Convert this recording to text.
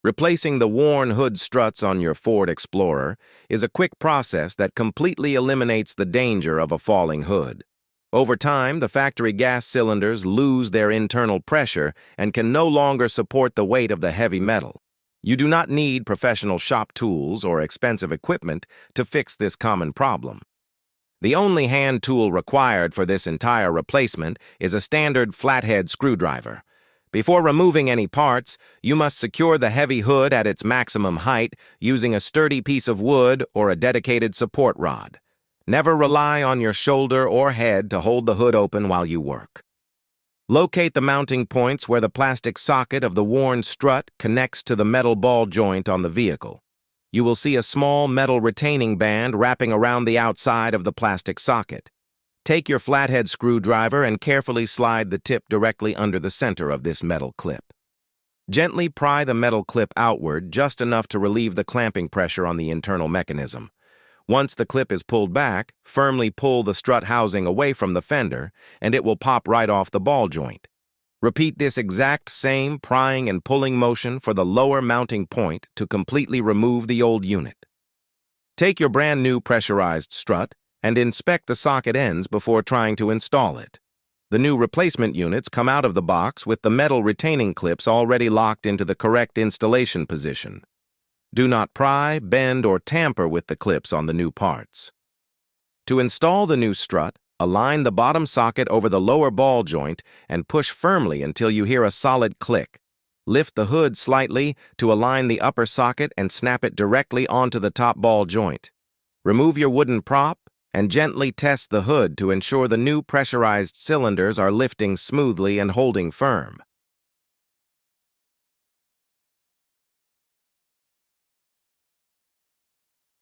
Replacing the worn hood struts on your Ford Explorer is a quick process that completely eliminates the danger of a falling hood. Over time, the factory gas cylinders lose their internal pressure and can no longer support the weight of the heavy metal. You do not need professional shop tools or expensive equipment to fix this common problem. The only hand tool required for this entire replacement is a standard flathead screwdriver. Before removing any parts, you must secure the heavy hood at its maximum height using a sturdy piece of wood or a dedicated support rod. Never rely on your shoulder or head to hold the hood open while you work. Locate the mounting points where the plastic socket of the worn strut connects to the metal ball joint on the vehicle. You will see a small metal retaining band wrapping around the outside of the plastic socket. Take your flathead screwdriver and carefully slide the tip directly under the center of this metal clip. Gently pry the metal clip outward just enough to relieve the clamping pressure on the internal mechanism. Once the clip is pulled back, firmly pull the strut housing away from the fender, and it will pop right off the ball joint. Repeat this exact same prying and pulling motion for the lower mounting point to completely remove the old unit. Take your brand new pressurized strut and inspect the socket ends before trying to install it. The new replacement units come out of the box with the metal retaining clips already locked into the correct installation position. Do not pry, bend, or tamper with the clips on the new parts. To install the new strut, align the bottom socket over the lower ball joint and push firmly until you hear a solid click. Lift the hood slightly to align the upper socket and snap it directly onto the top ball joint. Remove your wooden prop and gently test the hood to ensure the new pressurized cylinders are lifting smoothly and holding firm.